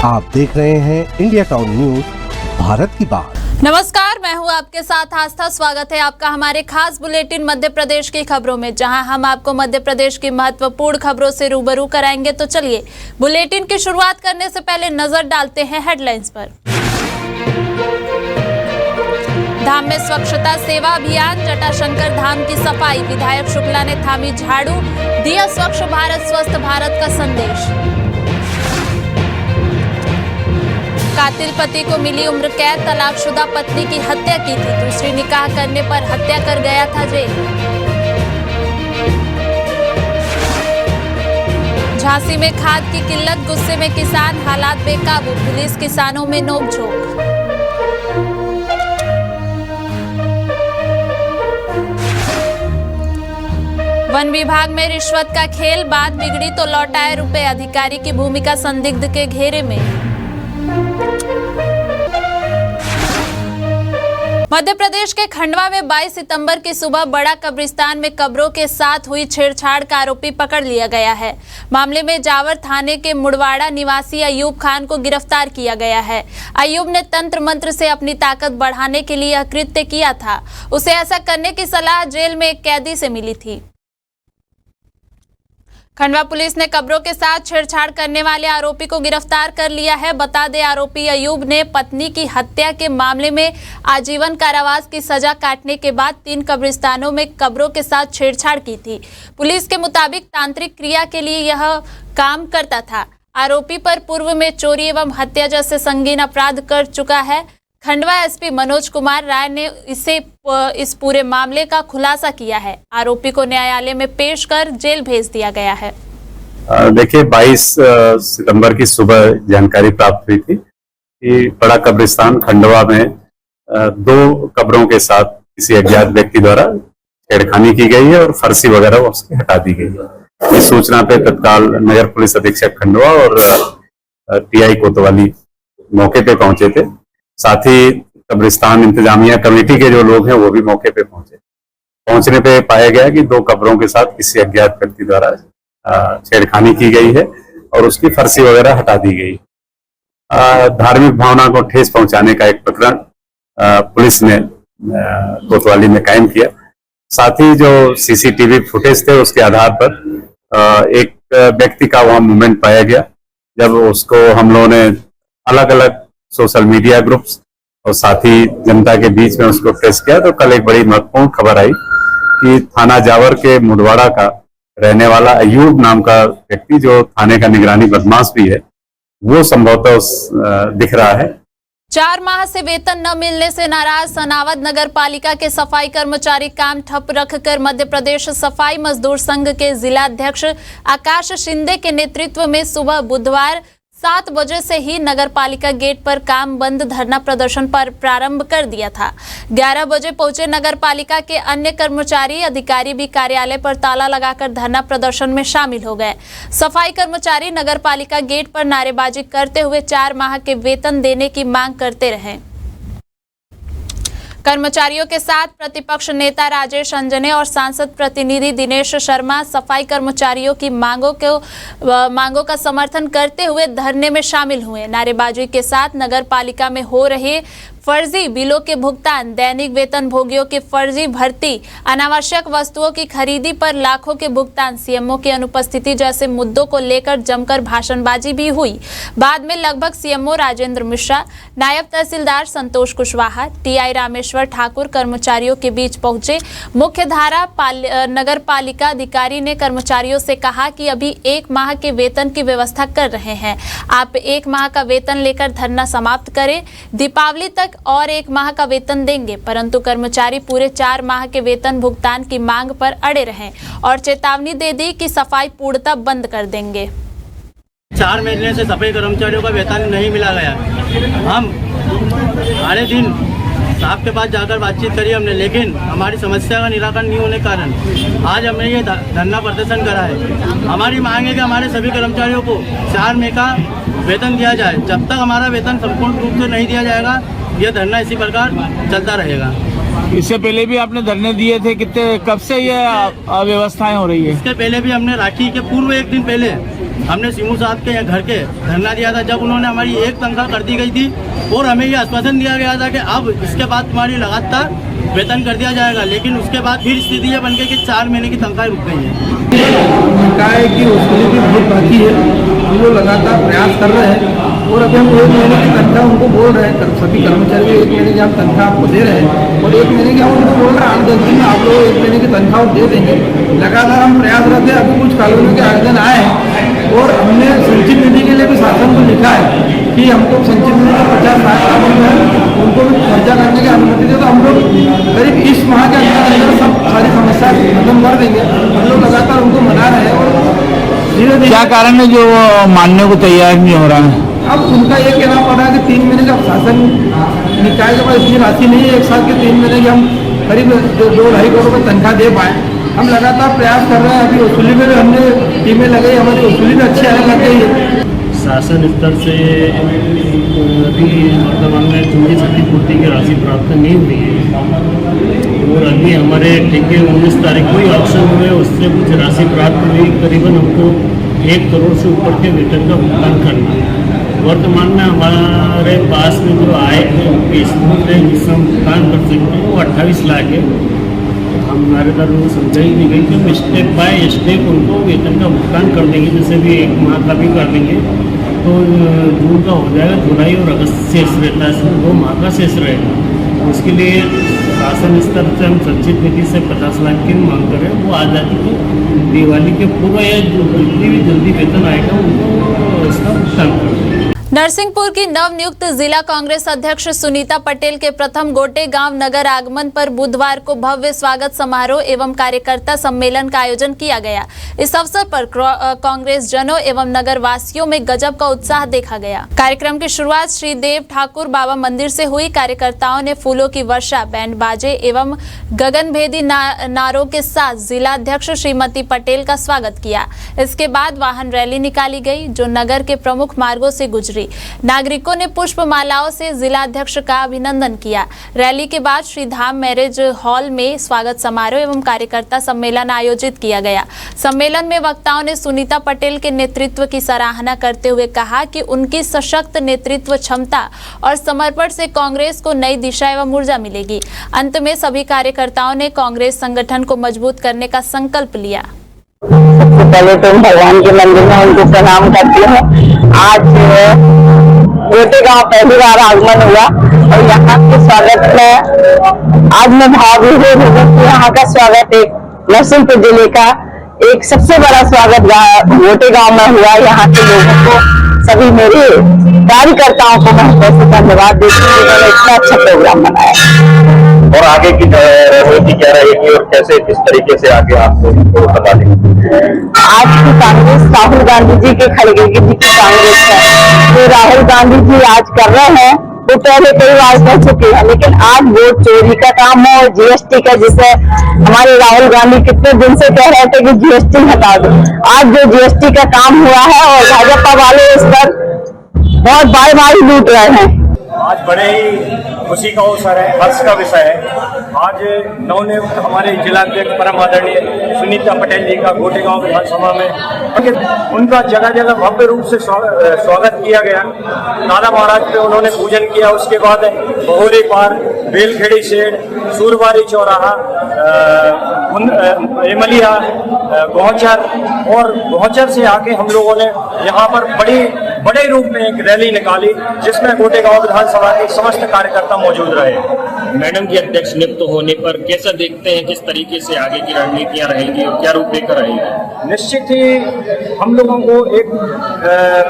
आप देख रहे हैं इंडिया टाउन न्यूज, भारत की बात। नमस्कार, मैं हूं आपके साथ आस्था। स्वागत है आपका हमारे खास बुलेटिन मध्य प्रदेश की खबरों में, जहां हम आपको मध्य प्रदेश की महत्वपूर्ण खबरों से रूबरू कराएंगे। तो चलिए बुलेटिन की शुरुआत करने से पहले नजर डालते हैं हेडलाइंस पर। धाम में स्वच्छता सेवा अभियान, जटाशंकर धाम की सफाई, विधायक शुक्ला ने थामी झाड़ू, दिया स्वच्छ भारत स्वस्थ भारत का संदेश। कातिल पति को मिली उम्र कैद, तलाकशुदा पत्नी की हत्या की थी, दूसरी निकाह करने पर हत्या कर गया था जेल। झांसी में खाद की किल्लत, गुस्से में किसान, हालात बेकाबू, पुलिस किसानों में नोकझोंक। वन विभाग में रिश्वत का खेल, बात बिगड़ी तो लौटाए रुपए, अधिकारी की भूमिका संदिग्ध के घेरे में। मध्य प्रदेश के खंडवा में 22 सितंबर की सुबह बड़ा कब्रिस्तान में कब्रों के साथ हुई छेड़छाड़ का आरोपी पकड़ लिया गया है। मामले में जावर थाने के मुड़वाड़ा निवासी अयूब खान को गिरफ्तार किया गया है। अयूब ने तंत्र मंत्र से अपनी ताकत बढ़ाने के लिए यह कृत्य किया था। उसे ऐसा करने की सलाह जेल में एक कैदी से मिली थी। खंडवा पुलिस ने कब्रों के साथ छेड़छाड़ करने वाले आरोपी को गिरफ्तार कर लिया है। बता दें, आरोपी अयूब ने पत्नी की हत्या के मामले में आजीवन कारावास की सजा काटने के बाद 3 कब्रिस्तानों में कब्रों के साथ छेड़छाड़ की थी। पुलिस के मुताबिक तांत्रिक क्रिया के लिए यह काम करता था। आरोपी पर पूर्व में चोरी एवं हत्या जैसे संगीन अपराध कर चुका है। खंडवा एसपी मनोज कुमार राय ने इस पूरे मामले का खुलासा किया है। आरोपी को न्यायालय में पेश कर जेल भेज दिया गया है। देखिए, 22 सितंबर की सुबह जानकारी प्राप्त हुई थी कि बड़ा कब्रिस्तान खंडवा में 2 कब्रों के साथ किसी अज्ञात व्यक्ति द्वारा छेड़खानी की गई है और फर्शी वगैरह उसकी हटा दी गई है। इस सूचना पे तत्काल नगर पुलिस अधीक्षक खंडवा और टीआई कोतवाली मौके पे पहुंचे थे। साथ ही कब्रिस्तान इंतजामिया कमेटी के जो लोग हैं वो भी मौके पे पहुंचे। पहुंचने पे पाया गया कि 2 कब्रों के साथ किसी अज्ञात व्यक्ति द्वारा छेड़खानी की गई है और उसकी फर्शी वगैरह हटा दी गई। धार्मिक भावना को ठेस पहुंचाने का एक प्रकरण पुलिस ने कोतवाली में कायम किया। साथ ही जो सीसीटीवी फुटेज थे उसके आधार पर एक व्यक्ति का वहां मूवमेंट पाया गया। जब उसको हम लोगों ने अलग अलग सोशल मीडिया ग्रुप्स और साथ ही जनता के बीच में उसको ट्रेस किया तो कल एक बड़ी महत्वपूर्ण खबर आई कि थाना जावर के मुड़वाड़ा का रहने वाला अयूब नाम का व्यक्ति, जो थाने का निगरानी बदमाश भी है, वो संभवतः दिख रहा है। 4 माह से वेतन न मिलने से नाराज सनावद नगर पालिका के सफाई कर्मचारी काम ठप रखकर मध्य प्रदेश सफाई मजदूर संघ के जिला अध्यक्ष आकाश शिंदे के नेतृत्व में सुबह बुधवार 7 बजे से ही नगर पालिका गेट पर काम बंद धरना प्रदर्शन पर प्रारंभ कर दिया था। 11 बजे पहुंचे नगर पालिका के अन्य कर्मचारी अधिकारी भी कार्यालय पर ताला लगाकर धरना प्रदर्शन में शामिल हो गए। सफाई कर्मचारी नगर पालिका गेट पर नारेबाजी करते हुए 4 माह के वेतन देने की मांग करते रहे। कर्मचारियों के साथ प्रतिपक्ष नेता राजेश अंजने और सांसद प्रतिनिधि दिनेश शर्मा सफाई कर्मचारियों की मांगों का समर्थन करते हुए धरने में शामिल हुए। नारेबाजी के साथ नगर पालिका में हो रहे फर्जी बिलों के भुगतान, दैनिक वेतन भोगियों की फर्जी भर्ती, अनावश्यक वस्तुओं की खरीदी पर लाखों के भुगतान, सीएमओ की अनुपस्थिति जैसे मुद्दों को लेकर जमकर भाषणबाजी भी हुई। बाद में लगभग सीएमओ राजेंद्र मिश्रा, नायब तहसीलदार संतोष कुशवाहा, टीआई रामेश्वर ठाकुर कर्मचारियों के बीच पहुंचे। मुख्य धारा नगर पालिका अधिकारी ने कर्मचारियों से कहा कि अभी 1 माह के वेतन की व्यवस्था कर रहे हैं, आप 1 माह का वेतन लेकर धरना समाप्त करें। दीपावली तक और 1 माह का वेतन देंगे, परंतु कर्मचारी पूरे 4 माह के वेतन भुगतान की मांग पर अड़े रहे और चेतावनी दे दी कि सफाई पूर्णतः बंद कर देंगे। 4 महीने से सफाई कर्मचारियों का वेतन नहीं मिला गया। हम सारे दिन साहब के पास जाकर बातचीत करी हमने, लेकिन हमारी समस्या का निराकरण नहीं होने के कारण आज हमने ये धरना प्रदर्शन करा है। हमारी मांग है कि हमारे सभी कर्मचारियों को 4 महीने का वेतन दिया जाए। जब तक हमारा वेतन संपूर्ण रूप से नहीं दिया जाएगा, यह धरना इसी प्रकार चलता रहेगा। इससे पहले भी आपने धरने दिए थे, कितने कब से ये अव्यवस्थाएं हो रही है? इसके पहले भी हमने राखी के पूर्व 1 दिन पहले हमने सीमू साहब के घर के धरना दिया था, जब उन्होंने हमारी एक तनख्वाह कर दी गई थी और हमें ये आश्वासन दिया गया था कि अब इसके बाद तुम्हारी लगातार वेतन कर दिया जाएगा, लेकिन उसके बाद फिर स्थिति ये बन गई कि 4 महीने की तनख्वाह रुक गई है। निकाय की वसूली भी बहुत बाकी है, हम लोग लगातार प्रयास कर रहे हैं और अभी हम 1 महीने की तनख्वाह उनको बोल रहे हैं, सभी कर्मचारी 1 महीने की हम तनख्वाह आपको दे रहे हैं और 1 महीने की हम उनको बोल रहे हैं 8-10 दिन में आप लोग 1 महीने की तनख्वाह दे देंगे। लगातार हम प्रयासरत है। अभी कुछ कॉलोनियों के आवेदन आए हैं और हमने संचित निधि के लिए भी शासन को लिखा है कि हमको संचित निधि का 50-60 लाख रुपये उनको भी खर्चा करने की अनुमति दे, तो हम लोग करीब इस माह के अंदर सब सारी समस्या खत्म कर देंगे। हम लोग लगातार उनको मना रहे हैं और धीरे-धीरे। क्या कारण है जो मानने को तैयार नहीं हो रहा है? अब उनका ये कहना पड़ रहा है कि 3 महीने का शासन निकाय के पास इतनी राशि नहीं है, एक साल के 3 महीने की हम करीब 2-2.5 करोड़ रुपये तनख्वाह दे पाए। हम लगातार प्रयास कर रहे हैं, अभी वसूली में भी हमने टीमें लगाई, हमारी वसूली में अच्छी आने लग गई है। शासन स्तर से अभी वर्तमान में चूंकि क्षतिपूर्ति की राशि प्राप्त नहीं हुई है और अभी हमारे ठेके 19 तारीख को ही ऑक्शन हुए, उससे कुछ राशि प्राप्त हुई, करीबन हमको 1 करोड़ से ऊपर के वेतन का भुगतान करना है। वर्तमान में हमारे पास में जो आय है उनकी स्थिति है जिससे हम भुगतान कर सकते हैं वो 28 लाख है। हमारे द्वारा उनको समझाई दी गई कि हम स्टेप बाय स्टेप उनको वेतन का भुगतान कर देंगे, जैसे भी 1 माह का भी कर देंगे तो जून का हो जाएगा, जुलाई और अगस्त शेष रहता है, इसमें 2 माह का शेष रहेगा। उसके लिए शासन स्तर से हम संचित निधि से 50 लाख की मांग करें, वो आ जाती है दिवाली के पूर्व या जितनी भी जल्दी वेतन आएगा उनको इसका भुगतान करें। नरसिंहपुर की नवनियुक्त जिला कांग्रेस अध्यक्ष सुनीता पटेल के प्रथम गोटे गांव नगर आगमन पर बुधवार को भव्य स्वागत समारोह एवं कार्यकर्ता सम्मेलन का आयोजन किया गया। इस अवसर पर कांग्रेस जनों एवं नगर वासियों में गजब का उत्साह देखा गया। कार्यक्रम की शुरुआत श्री देव ठाकुर बाबा मंदिर से हुई। कार्यकर्ताओं ने फूलों की वर्षा, बैंड बाजे एवं गगनभेदी नारों के साथ जिला अध्यक्ष श्रीमती पटेल का स्वागत किया। इसके बाद वाहन रैली निकाली गई जो नगर के प्रमुख मार्गों से गुजरी। नागरिकों ने पुष्प मालाओं से जिला अध्यक्ष का अभिनंदन किया। रैली के बाद श्री धाम मैरिज हॉल में स्वागत समारोह एवं कार्यकर्ता सम्मेलन आयोजित किया गया। सम्मेलन में वक्ताओं ने सुनीता पटेल के नेतृत्व की सराहना करते हुए कहा कि उनकी सशक्त नेतृत्व क्षमता और समर्पण से कांग्रेस को नई दिशा एवं ऊर्जा मिलेगी। अंत में सभी कार्यकर्ताओं ने कांग्रेस संगठन को मजबूत करने का संकल्प लिया। सबसे पहले तो भगवान के मंदिर में उनको प्रणाम करती हूँ। आज गोटे गांव पहली बार आगमन हुआ और यहाँ के स्वागत में आज मैं भावुक हूँ कि यहाँ का स्वागत एक नरसिंहपुर जिले का एक सबसे बड़ा स्वागत गोटे गांव में हुआ। यहाँ के लोगों को, सभी मेरे कार्यकर्ताओं को मैं वैसे धन्यवाद देती हूँ, उन्होंने इतना अच्छा प्रोग्राम बनाया। और आगे की रणनीति क्या रहेगी और कैसे किस तरीके से आगे आपको बता देंगे? आज की कांग्रेस राहुल गांधी जी के खड़गे जी की कांग्रेस है। तो राहुल गांधी जी आज कर रहे हैं वो पहले कई बार कर चुके हैं, लेकिन आज वोट चोरी का काम हो और जीएसटी का, जिसे हमारे राहुल गांधी कितने दिन से कह रहे थे कि जीएसटी हटा दो, आज जो जीएसटी का काम हुआ है और भाजपा वाले इस पर बहुत बारी लूट रहे हैं। आज बड़े ही खुशी का अवसर है, हर्ष का विषय है। आज नवनियुक्त हमारे जिलाध्यक्ष परम आदरणीय सुनीता पटेल जी का गोटे गांव विधानसभा में उनका जगह जगह भव्य रूप से स्वागत किया गया। दादा महाराज पे उन्होंने पूजन किया। उसके बाद बहोरी पार, बेलखेड़ी शेड, सूरबारी चौराहा, एमलिया, गौचर और गौचर से आके हम लोगों ने यहाँ पर बड़े रूप में एक रैली निकाली जिसमें गोटे गांव विधानसभा के समस्त कार्यकर्ता मौजूद रहे। मैडम की अध्यक्ष नियुक्त होने पर कैसा देखते हैं, किस तरीके से आगे की रणनीतियां रहेंगी और क्या रूपरेखा रहेगी? निश्चित ही हम लोगों को एक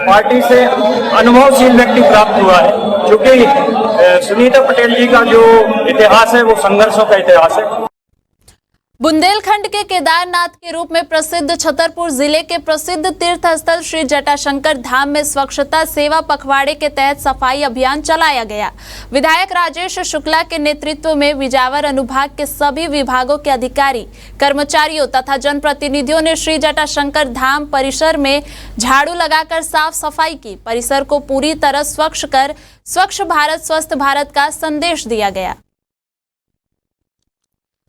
पार्टी से अनुभवशील व्यक्ति प्राप्त हुआ है, क्योंकि सुनीता पटेल जी का जो इतिहास है वो संघर्षों का इतिहास है। बुंदेलखंड के केदारनाथ के रूप में प्रसिद्ध छतरपुर जिले के प्रसिद्ध तीर्थ स्थल श्री जटाशंकर धाम में स्वच्छता सेवा पखवाड़े के तहत सफाई अभियान चलाया गया। विधायक राजेश शुक्ला के नेतृत्व में विजावर अनुभाग के सभी विभागों के अधिकारी, कर्मचारियों तथा जनप्रतिनिधियों ने श्री जटाशंकर धाम परिसर में झाड़ू लगाकर साफ सफाई की। परिसर को पूरी तरह स्वच्छ कर स्वच्छ भारत स्वस्थ भारत का संदेश दिया गया।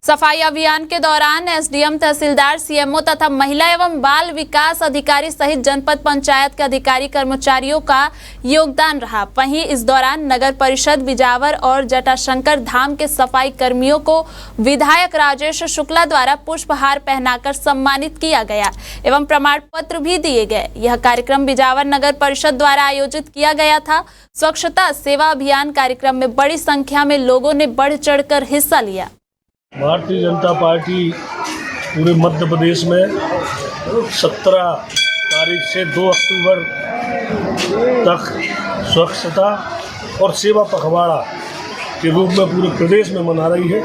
सफाई अभियान के दौरान एसडीएम, तहसीलदार, सीएमओ तथा महिला एवं बाल विकास अधिकारी सहित जनपद पंचायत के अधिकारी कर्मचारियों का योगदान रहा। वहीं इस दौरान नगर परिषद बिजावर और जटाशंकर धाम के सफाई कर्मियों को विधायक राजेश शुक्ला द्वारा पुष्पहार पहनाकर सम्मानित किया गया एवं प्रमाण पत्र भी दिए गए। यह कार्यक्रम बिजावर नगर परिषद द्वारा आयोजित किया गया था। स्वच्छता सेवा अभियान कार्यक्रम में बड़ी संख्या में लोगों ने बढ़ चढ़कर हिस्सा लिया। भारतीय जनता पार्टी पूरे मध्य प्रदेश में 17 तारीख से 2 अक्टूबर तक स्वच्छता और सेवा पखवाड़ा के रूप में पूरे प्रदेश में मना रही है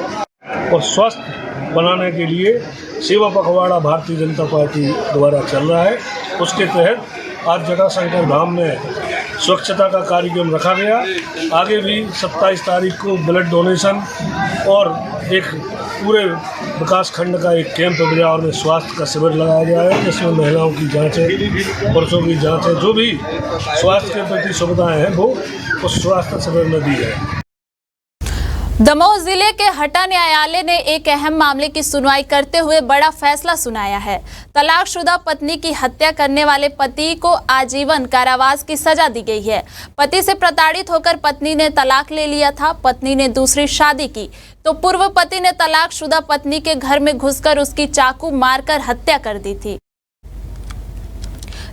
और स्वस्थ बनाने के लिए सेवा पखवाड़ा भारतीय जनता पार्टी द्वारा चल रहा है। उसके तहत आज जटाशंकर धाम में स्वच्छता का कार्यक्रम रखा गया। आगे भी 27 तारीख को ब्लड डोनेशन और एक पूरे विकास खंड का एक कैंप बिजावर में स्वास्थ्य का शिविर लगाया गया है, जिसमें महिलाओं की जांच है, पुरुषों की जांच है, जो भी स्वास्थ्य के प्रति सुविधाएं हैं वो उस स्वास्थ्य शिविर में दी है। दमोह जिले के हटा न्यायालय ने एक अहम मामले की सुनवाई करते हुए बड़ा फैसला सुनाया है। तलाकशुदा पत्नी की हत्या करने वाले पति को आजीवन कारावास की सजा दी गई है। पति से प्रताड़ित होकर पत्नी ने तलाक ले लिया था। पत्नी ने दूसरी शादी की तो पूर्व पति ने तलाकशुदा पत्नी के घर में घुसकर उसकी चाकू मारकर हत्या कर दी थी।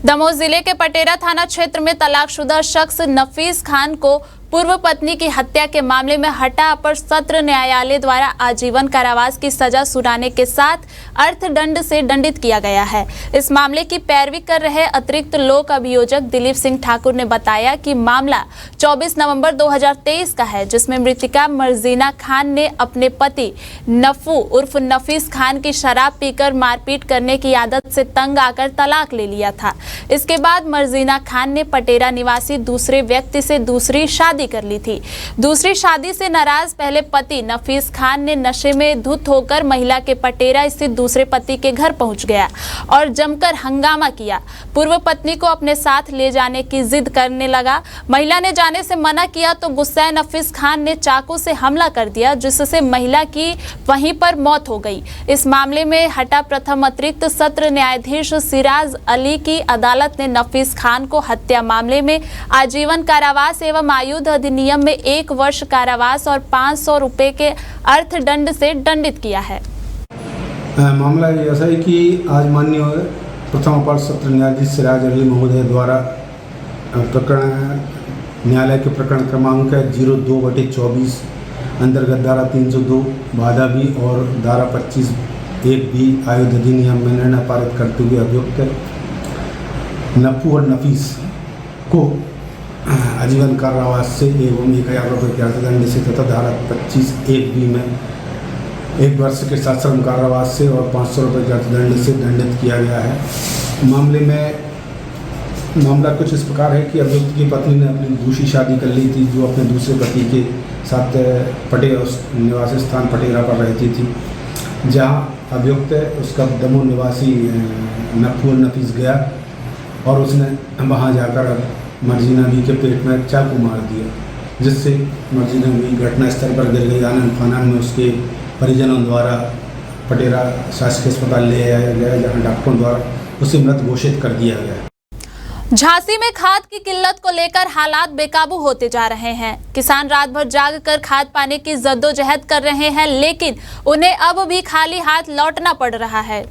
दमोह जिले के पटेरा थाना क्षेत्र में तलाकशुदा शख्स नफीस खान को पूर्व पत्नी की हत्या के मामले में हटा अपर सत्र न्यायालय द्वारा आजीवन कारावास की सजा सुनाने के साथ अर्थदंड से दंडित किया गया है। इस मामले की पैरवी कर रहे अतिरिक्त लोक अभियोजक दिलीप सिंह ठाकुर ने बताया कि मामला 24 नवंबर 2023 का है, जिसमें मृतिका मर्जीना खान ने अपने पति नफू उर्फ नफीस खान की शराब पीकर मारपीट करने की आदत से तंग आकर तलाक ले लिया था। इसके बाद मर्जीना खान ने पटेरा निवासी दूसरे व्यक्ति से दूसरी शादी कर ली थी। दूसरी शादी से नाराज पहले पति नफीस खान ने नशे में धुत होकर महिला के पटेरा स्थित दूसरे पति के घर पहुंच गया और जमकर हंगामा किया। पूर्व पत्नी को अपने साथ ले जाने की जिद करने लगा। महिला ने जाने से मना किया तो गुस्साए नफीस खान ने चाकू से हमला कर दिया, जिससे महिला की वहीं पर मौत हो गई। इस मामले में हटा प्रथम अतिरिक्त सत्र न्यायाधीश सिराज अली की अदालत ने नफीस खान को हत्या मामले में आजीवन कारावास एवं आयुध अधिनियम में 1 वर्ष कारावास और 500 रुपए के अर्थदंड से दंडित किया है। मामला ऐसा है कि आज माननीय प्रथम अपर सत्र न्यायाधीश सिराज अली महोदय द्वारा प्रकरण न्यायालय के प्रकरण क्रमांक 02/24 अंतर्गत धारा 302 बाधा भी और धारा 25(1)(b) आयुध अधिनियम में निर्णय पारित करते हुए अभियुक्त नफू और नफीस को आजीवन कारावास से एवं 1000 रुपये के अर्थदंड से तथा धारा 25(1)(b) में 1 वर्ष के सश्रम कारावास से और 500 रुपये के अर्थदंड से दंडित किया गया है। मामला कुछ इस प्रकार है कि अभियुक्त की पत्नी ने अपनी दूसरी शादी कर ली थी, जो अपने दूसरे पति के साथ पटेरा निवासी स्थान पटेरा पर रहती थी, जहाँ अभियुक्त उसका दमोह निवासी नफू और नफीस गया और उसने वहाँ जाकर मर्जीना बी के पेट में चाकू मार दिया, जिससे मर्जीना बी घटनास्थल पर गिर गई। आनंद फानन में उसके परिजनों द्वारा पटेरा शासकीय अस्पताल ले आया गया, जहां डॉक्टरों द्वारा उसे मृत घोषित कर दिया गया। झांसी में खाद की किल्लत को लेकर हालात बेकाबू होते जा रहे हैं। किसान रात भर जाग कर खाद पाने की जद्दोजहद कर रहे हैं, लेकिन उन्हें अब भी खाली हाथ लौटना पड़ रहा है।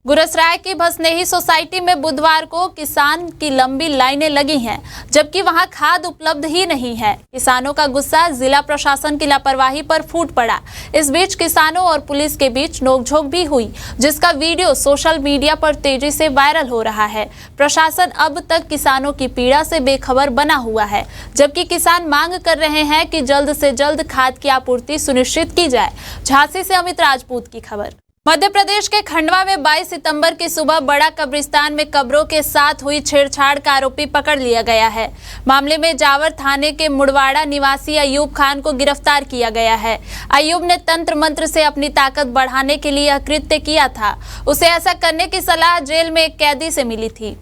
गुरसराय की भसनेही सोसाइटी में बुधवार को किसान की लंबी लाइनें लगी हैं, जबकि वहां खाद उपलब्ध ही नहीं है। किसानों का गुस्सा जिला प्रशासन की लापरवाही पर फूट पड़ा। इस बीच किसानों और पुलिस के बीच नोकझोंक भी हुई, जिसका वीडियो सोशल मीडिया पर तेजी से वायरल हो रहा है। प्रशासन अब तक किसानों की पीड़ा से बेखबर बना हुआ है, जबकि किसान मांग कर रहे हैं कि जल्द से जल्द खाद की आपूर्ति सुनिश्चित की जाए। झांसी से अमित राजपूत की खबर। मध्य प्रदेश के खंडवा में 22 सितंबर की सुबह बड़ा कब्रिस्तान में कब्रों के साथ हुई छेड़छाड़ का आरोपी पकड़ लिया गया है। मामले में जावर थाने के मुड़वाड़ा निवासी अयूब खान को गिरफ्तार किया गया है। अयूब ने तंत्र मंत्र से अपनी ताकत बढ़ाने के लिए यह कृत्य किया था। उसे ऐसा करने की सलाह जेल में एक कैदी से मिली थी।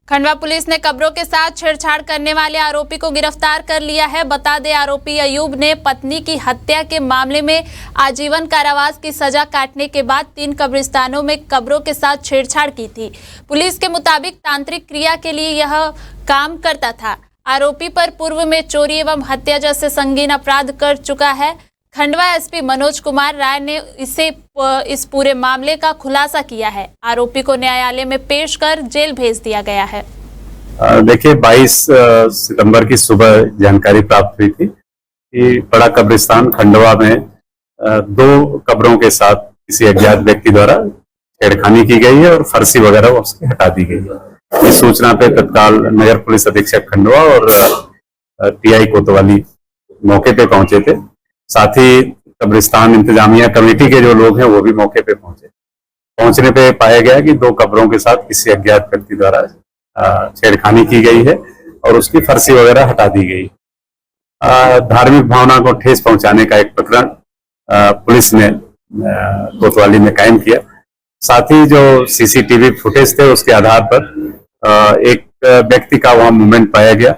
खंडवा पुलिस ने कब्रों के साथ छेड़छाड़ करने वाले आरोपी को गिरफ्तार कर लिया है। बता दें, आरोपी अयूब ने पत्नी की हत्या के मामले में आजीवन कारावास की सजा काटने के बाद 3 कब्रिस्तानों में कब्रों के साथ छेड़छाड़ की थी। पुलिस के मुताबिक तांत्रिक क्रिया के लिए यह काम करता था। आरोपी पर पूर्व में चोरी एवं हत्या जैसे संगीन अपराध कर चुका है। खंडवा एसपी मनोज कुमार राय ने इस पूरे मामले का खुलासा किया है। आरोपी को न्यायालय में पेश कर जेल भेज दिया गया है। देखिए, 22 सितंबर की सुबह जानकारी प्राप्त हुई थी कि बड़ा कब्रिस्तान खंडवा में 2 कब्रों के साथ किसी अज्ञात व्यक्ति द्वारा छेड़खानी की गई है और फर्शी वगैरह उसकी हटा दी गई है। इस सूचना पे तत्काल नगर पुलिस अधीक्षक खंडवा और टीआई कोतवाली मौके पे पहुंचे थे। साथ ही कब्रिस्तान इंतजामिया कमेटी के जो लोग हैं वो भी मौके पे पहुंचे। पहुंचने पे पाया गया कि 2 कब्रों के साथ किसी अज्ञात व्यक्ति द्वारा छेड़खानी की गई है और उसकी फर्शी वगैरह हटा दी गई। धार्मिक भावना को ठेस पहुंचाने का एक प्रकरण पुलिस ने कोतवाली में कायम किया। साथ ही जो सीसीटीवी फुटेज थे उसके आधार पर एक व्यक्ति का वहां मूवमेंट पाया गया।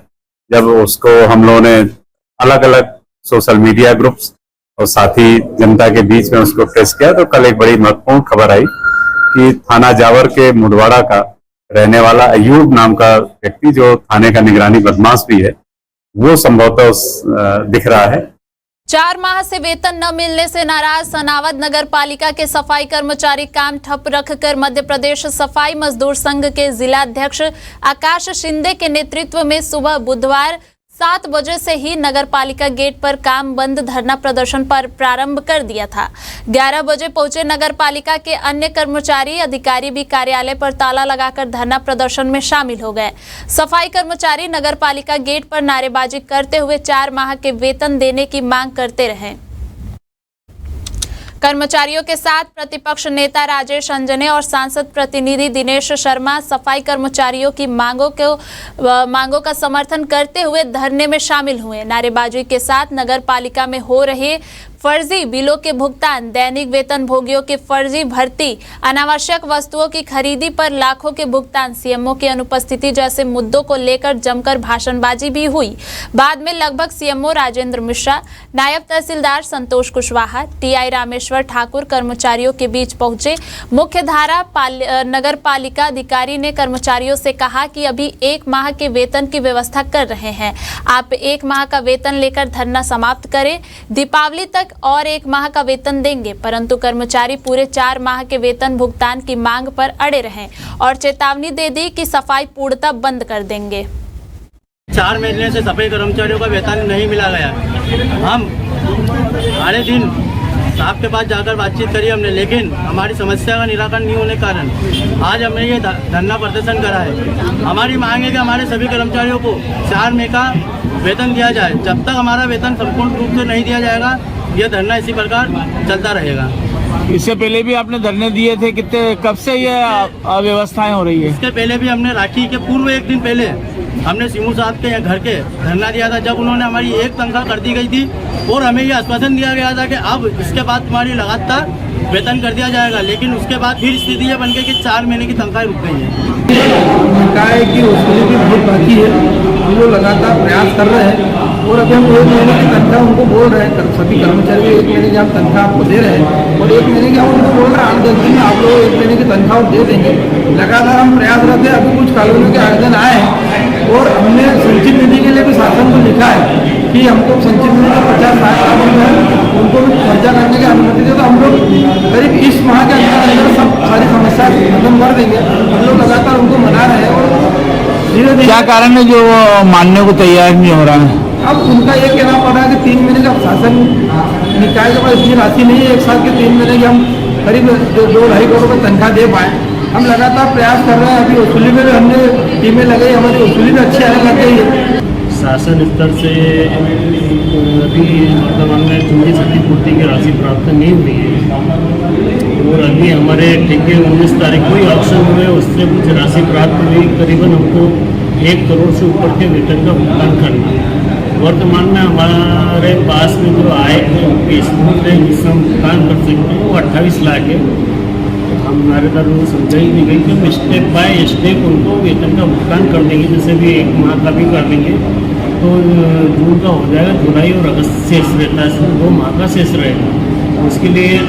जब उसको हम लोगों ने अलग अलग सोशल मीडिया ग्रुप्स और साथ ही जनता के बीच में उसको ट्रेस किया तो कल एक बड़ी महत्वपूर्ण खबर आई कि थाना जावर के मुडवाड़ा का रहने वाला अयूब नाम का व्यक्ति, जो थाने का निगरानी बदमाश भी है, वो संभवतः दिख रहा है। 4 माह से वेतन न मिलने से नाराज सनावद नगर पालिका के सफाई कर्मचारी काम ठप रखकर मध्य प्रदेश सफाई मजदूर संघ के जिलाध्यक्ष आकाश शिंदे के नेतृत्व में सुबह बुधवार 7 बजे से ही नगर पालिका गेट पर काम बंद धरना प्रदर्शन पर प्रारंभ कर दिया था। 11 बजे पहुंचे नगर पालिका के अन्य कर्मचारी अधिकारी भी कार्यालय पर ताला लगाकर धरना प्रदर्शन में शामिल हो गए। सफाई कर्मचारी नगर पालिका गेट पर नारेबाजी करते हुए 4 माह के वेतन देने की मांग करते रहे। कर्मचारियों के साथ प्रतिपक्ष नेता राजेश अंजने और सांसद प्रतिनिधि दिनेश शर्मा सफाई कर्मचारियों की मांगों का समर्थन करते हुए धरने में शामिल हुए। नारेबाजी के साथ नगर पालिका में हो रहे फर्जी बिलों के भुगतान, दैनिक वेतन भोगियों की फर्जी भर्ती, अनावश्यक वस्तुओं की खरीदी पर लाखों के भुगतान, सीएमओ की अनुपस्थिति जैसे मुद्दों को लेकर जमकर भाषणबाजी भी हुई। बाद में लगभग सीएमओ राजेंद्र मिश्रा, नायब तहसीलदार संतोष कुशवाहा, टीआई रामेश्वर ठाकुर कर्मचारियों के बीच पहुंचे। मुख्य धारा नगर पालिका अधिकारी ने कर्मचारियों से कहा कि अभी 1 माह के वेतन की व्यवस्था कर रहे हैं, आप 1 माह का वेतन लेकर धरना समाप्त करें। दीपावली तक और 1 माह का वेतन देंगे, परंतु कर्मचारी पूरे 4 माह के वेतन भुगतान की मांग पर अड़े रहे और चेतावनी दे दी कि सफाई पूर्णतः बंद कर देंगे। 4 महीने से सफाई कर्मचारियों का वेतन नहीं मिला गया। हम सारे दिन साहब के पास जाकर बातचीत करी हमने, लेकिन हमारी समस्या का निराकरण नहीं होने के कारण आज हमने ये धरना प्रदर्शन करा है। हमारी मांग है कि हमारे सभी कर्मचारियों को 4 महीने का वेतन दिया जाए। जब तक हमारा वेतन संपूर्ण रूप से नहीं दिया जाएगा, यह धरना इसी प्रकार चलता रहेगा। इससे पहले भी आपने धरने दिए थे, कितने कब से ये अव्यवस्थाएं हो रही है? इसके पहले भी हमने राखी के पूर्व 1 दिन पहले हमने सीमू साहब के घर के धरना दिया था, जब उन्होंने हमारी 1 तनख्वाह कर दी गई थी और हमें ये आश्वासन दिया गया था कि अब इसके बाद तुम्हारी लगातार वेतन कर दिया जाएगा। लेकिन उसके बाद फिर स्थिति ये बन गई कि 4 महीने की तनख्वाह रुक गई है। कहा है कि उसके लिए भी बहुत बाकी है, हम लोग लगातार प्रयास कर रहे हैं और अभी हम 1 महीने की तनख्वाह उनको बोल रहे हैं। सभी कर्मचारी 1 महीने की हम तनख्वाह आपको दे रहे हैं और 1 महीने की हम उनको बोल रहे हैं 8-10 दिन में आप लोग 1 महीने की तनख्वाह दे देंगे। लगातार हम प्रयासरत है। अभी कुछ कॉलोनियों के आवेदन आए हैं और हमने संचित निधि के लिए भी शासन को लिखा है कि हमको संचित निधि का 50-60 लाख रुपये है, उनको भी खर्चा करने की अनुमति दे। तो हम लोग करीब इस माह के अंदर सब सारी समस्या खत्म कर देंगे। हम लोग लगातार उनको मना रहे हैं और धीरे-धीरे। क्या कारण है जो मानने को तैयार नहीं हो रहा है? अब उनका ये कहना पड़ रहा है कि 3 महीने का शासन निकाय के पास इतनी राशि नहीं है 1 साल के 3 महीने की हम करीब 2-2.5 करोड़ रुपये तनख्वाह दे पाए। हम लगातार प्रयास कर रहे हैं। अभी वसूली में भी हमने टीमें लगाई, हमारी वसूली में अच्छी आने लग गई है। शासन स्तर से अभी वर्तमान में चूंकि क्षतिपूर्ति की राशि प्राप्त नहीं हुई है और अभी हमारे ठेके 19 तारीख को ही ऑप्शन हुए, उससे कुछ राशि प्राप्त हुई। करीबन हमको 1 करोड़ से ऊपर के वेतन का भुगतान करना है। वर्तमान में हमारे पास में जो आय है उनके स्कूल में जिससे हम भुगतान कर सकते हैं वो 28 लाख है। हम नारेदारों को समझाई भी गई कि हम स्टेप बाय स्टेप उनको वेतन का भुगतान कर देंगे, जैसे भी 1 माह का भी कर देंगे तो जून का हो जाएगा, जुलाई और अगस्त शेष रहता है, सिर्फ 2 माह का शेष रहेगा। उसके लिए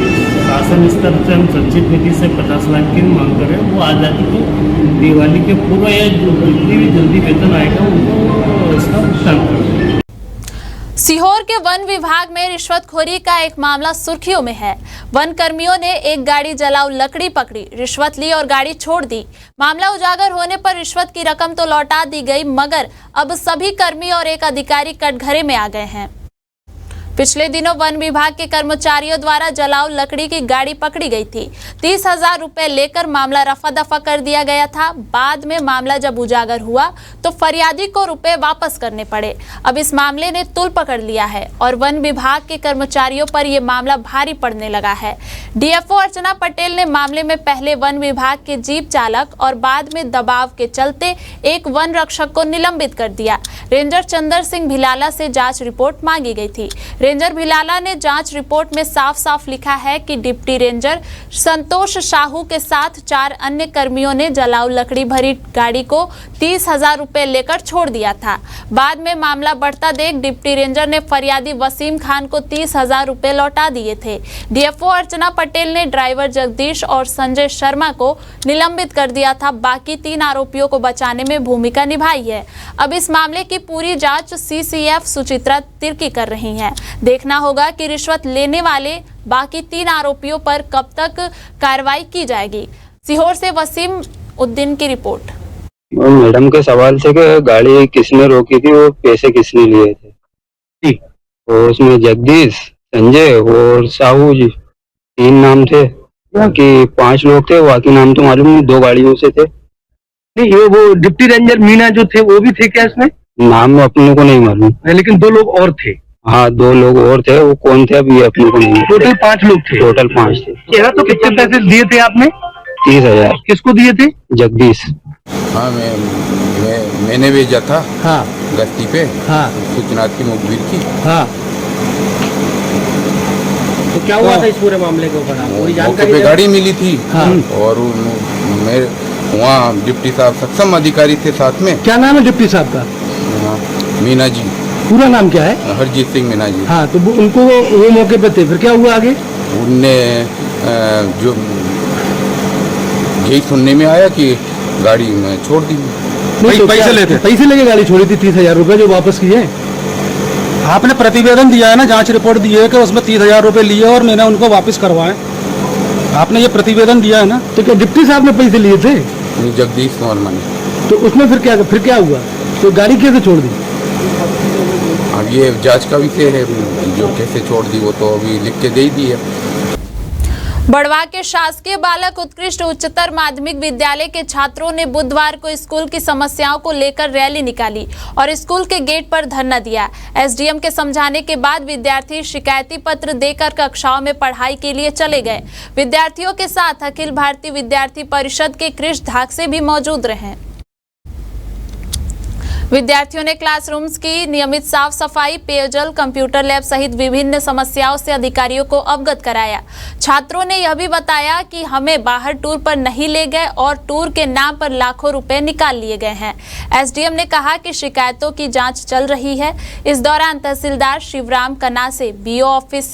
शासन स्तर से हम संचित निधि से 50 लाख की मांग करें, वो आ जाती तो दिवाली के पूर्व या जितनी भी जल्दी वेतन आएगा उनको इसका भुगतान करें। सीहोर के वन विभाग में रिश्वतखोरी का एक मामला सुर्खियों में है। वन कर्मियों ने एक गाड़ी जलाऊ लकड़ी पकड़ी, रिश्वत ली और गाड़ी छोड़ दी। मामला उजागर होने पर रिश्वत की रकम तो लौटा दी गई, मगर अब सभी कर्मी और एक अधिकारी कटघरे में आ गए हैं। पिछले दिनों वन विभाग के कर्मचारियों द्वारा जलाऊ लकड़ी की गाड़ी पकड़ी गई थी। 30,000 रुपए लेकर मामला रफा दफा कर दिया गया था। बाद में मामला जब उजागर हुआ तो फरियादी को रुपए वापस करने पड़े। अब इस मामले ने तूल पकड़ लिया है और वन विभाग के कर्मचारियों पर यह मामला भारी पड़ने लगा है। डीएफओ अर्चना पटेल ने मामले में पहले वन विभाग के जीप चालक और बाद में दबाव के चलते एक वन रक्षक को निलंबित कर दिया। रेंजर चंदर सिंह भिलाला से जांच रिपोर्ट मांगी गई थी। रेंजर भिलाला ने जांच रिपोर्ट में साफ साफ लिखा है कि डिप्टी रेंजर संतोष साहू के साथ 4 अन्य कर्मियों ने जलाऊ लकड़ी भरी गाड़ी को 30,000 रुपए लेकर छोड़ दिया था। बाद में मामला बढ़ता देख डिप्टी रेंजर ने फरियादी वसीम खान को 30,000 रुपए लौटा दिए थे। डीएफओ अर्चना पटेल ने ड्राइवर जगदीश और संजय शर्मा को निलंबित कर दिया था। बाकी 3 आरोपियों को बचाने में भूमिका निभाई है। अब इस मामले की पूरी जांच सीसीएफ सुचित्रा तिर्की कर रही हैं। देखना होगा कि रिश्वत लेने वाले बाकी 3 आरोपियों पर कब तक कार्रवाई की जाएगी। सीहोर से वसीम उद्दीन की रिपोर्ट। मैडम के सवाल से कि गाड़ी किसने रोकी थी और पैसे किसने लिए थे, तो उसमें जगदीश, संजय और साहू जी 3 नाम थे, बाकी 5 लोग थे। बाकी नाम तो मालूम नहीं, 2 गाड़ियों से थे। नहीं, ये वो डिप्टी रेंजर मीना जो थे वो भी थे क्या इसमें? नाम अपने को नहीं मालूम, लेकिन 2 लोग और थे। हाँ 2 लोग और थे, वो कौन थे अभी अपने को नहीं। टोटल 5 लोग थे। टोटल 5 थे। चेहरा तो कितने पैसे दिए थे आपने? 30,000। किसको दिए थे? जगदीश। हाँ मैंने भेजा था। हाँ गश्ती पे। हाँ सूचना की मुखबिर की। हाँ तो क्या हुआ था इस पूरे मामले के ऊपर? पूरी जानकारी पे गाड़ी मिली थी। हाँ। और मैं वहाँ डिप्टी साहब सक्षम अधिकारी थे साथ में। क्या नाम है डिप्टी साहब का? मीना जी। पूरा नाम क्या है? हरजीत सिंह मीना जी। हाँ तो उनको वो मौके पे थे, फिर क्या हुआ आगे? उनने जो यही सुनने में आया कि गाड़ी में छोड़ दी। पैसे लेके गाड़ी छोड़ी थी 30,000 रुपए जो वापस किए? आपने प्रतिवेदन दिया है ना, जांच रिपोर्ट दी है कि उसमें 30,000 रुपए लिए और मैंने उनको वापस करवाए। आपने ये प्रतिवेदन दिया है ना। तो क्या डिप्टी साहब ने पैसे लिए थे? जगदीश वर्मा ने। तो उसमें फिर क्या हुआ? तो गाड़ी कैसे छोड़ दी? अब ये जांच का विषय है, जो कैसे छोड़ दी वो तो अभी लिख के दे ही दी है। बड़वा के शासकीय बालक उत्कृष्ट उच्चतर माध्यमिक विद्यालय के छात्रों ने बुधवार को स्कूल की समस्याओं को लेकर रैली निकाली और स्कूल के गेट पर धरना दिया। एसडीएम के समझाने के बाद विद्यार्थी शिकायती पत्र देकर कक्षाओं में पढ़ाई के लिए चले गए। विद्यार्थियों के साथ अखिल भारतीय विद्यार्थी परिषद के कृष धाकसे भी मौजूद रहे। विद्यार्थियों ने क्लासरूम्स की नियमित साफ सफाई, पेयजल, कंप्यूटर लैब सहित विभिन्न समस्याओं से अधिकारियों को अवगत कराया। छात्रों ने यह भी बताया कि हमें बाहर टूर पर नहीं ले गए और टूर के नाम पर लाखों रुपए निकाल लिए गए हैं। एसडीएम ने कहा कि शिकायतों की जांच चल रही है। इस दौरान तहसीलदार शिवराम कनासे, बीओ ऑफिस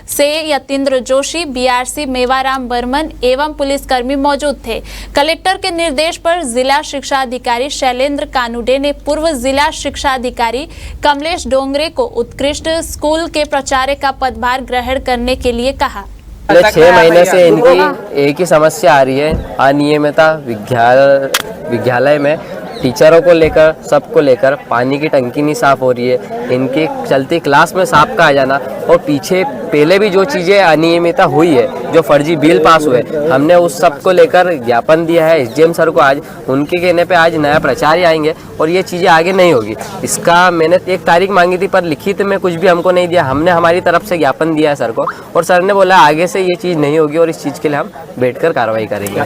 से यतीन्द्र जोशी, बीआरसी मेवाराम बर्मन एवं पुलिसकर्मी मौजूद थे। कलेक्टर के निर्देश पर जिला शिक्षा अधिकारी शैलेंद्र कानुडे ने पूर्व जिला शिक्षा अधिकारी कमलेश डोंगरे को उत्कृष्ट स्कूल के प्राचार्य का पदभार ग्रहण करने के लिए कहा। 6 महीने से इनकी एक ही समस्या आ रही है, अनियमितता विद्यालय में टीचरों को लेकर, सबको लेकर पानी की टंकी नहीं साफ हो रही है, इनकी चलती क्लास में सांप का आ जाना और पीछे पहले भी जो चीज़ें अनियमितता हुई है, जो फर्जी बिल पास हुए, हमने उस सब को लेकर ज्ञापन दिया है एसडीएम सर को। आज उनके कहने पे आज नया प्राचार्य आएंगे और ये चीज़ें आगे नहीं होगी। इसका मैंने 1 तारीख मांगी थी पर लिखित में कुछ भी हमको नहीं दिया। हमने हमारी तरफ से ज्ञापन दिया है सर को और सर ने बोला आगे से ये चीज़ नहीं होगी और इस चीज़ के लिए हम बैठकर कार्रवाई करेंगे।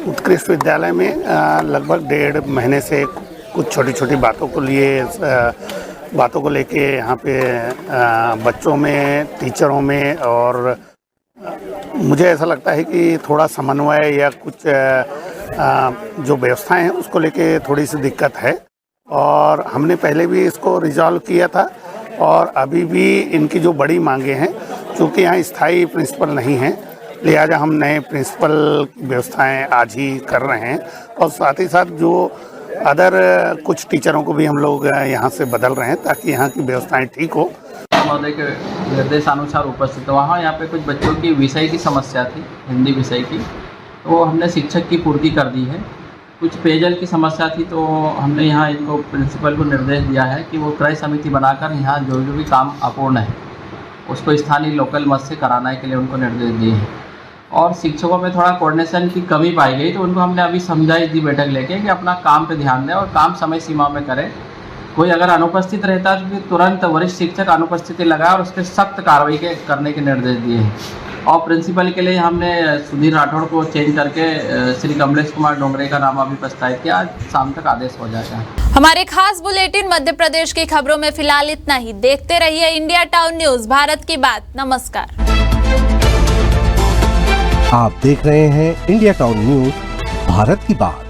उत्कृष्ट विद्यालय में लगभग 1.5 महीने से कुछ छोटी छोटी बातों को लेके यहाँ पे बच्चों में, टीचरों में और मुझे ऐसा लगता है कि थोड़ा समन्वय या कुछ जो व्यवस्थाएं हैं उसको लेके थोड़ी सी दिक्कत है, और हमने पहले भी इसको रिजॉल्व किया था। और अभी भी इनकी जो बड़ी मांगे हैं, चूँकि यहाँ स्थायी प्रिंसिपल नहीं हैं, लिहाजा हम नए प्रिंसिपल की व्यवस्थाएं आज ही कर रहे हैं, और साथ ही साथ जो अदर कुछ टीचरों को भी हम लोग यहाँ से बदल रहे हैं ताकि यहाँ की व्यवस्थाएं ठीक हो। महोदय के निर्देशानुसार उपस्थित वहाँ यहाँ पे कुछ बच्चों की विषय की समस्या थी, हिंदी विषय की, तो हमने शिक्षक की पूर्ति कर दी है। कुछ पेयजल की समस्या थी, तो हमने यहाँ इनको प्रिंसिपल को निर्देश दिया है कि वो क्रय समिति बनाकर यहाँ जो भी काम अपूर्ण है उसको स्थानीय लोकल मत से कराने के लिए उनको निर्देश दिए हैं। और शिक्षकों में थोड़ा कोऑर्डिनेशन की कमी पाई गई, तो उनको हमने अभी समझाइश दी बैठक लेके कि अपना काम पे ध्यान दें और काम समय सीमा में करें। कोई अगर अनुपस्थित रहता है तो तुरंत वरिष्ठ शिक्षक अनुपस्थिति लगाए और उस पर सख्त कार्रवाई करने के निर्देश दिए हैं। और प्रिंसिपल के लिए हमने सुधीर राठौड़ को चेंज करके श्री कमलेश कुमार डोंगरे का नाम अभी प्रस्तावित किया। आज शाम तक आदेश हो जाएगा। हमारे खास बुलेटिन मध्य प्रदेश की खबरों में फिलहाल इतना ही। देखते रहिए इंडिया टाउन न्यूज, भारत की बात। नमस्कार। आप देख रहे हैं इंडिया टाउन न्यूज, भारत की बात।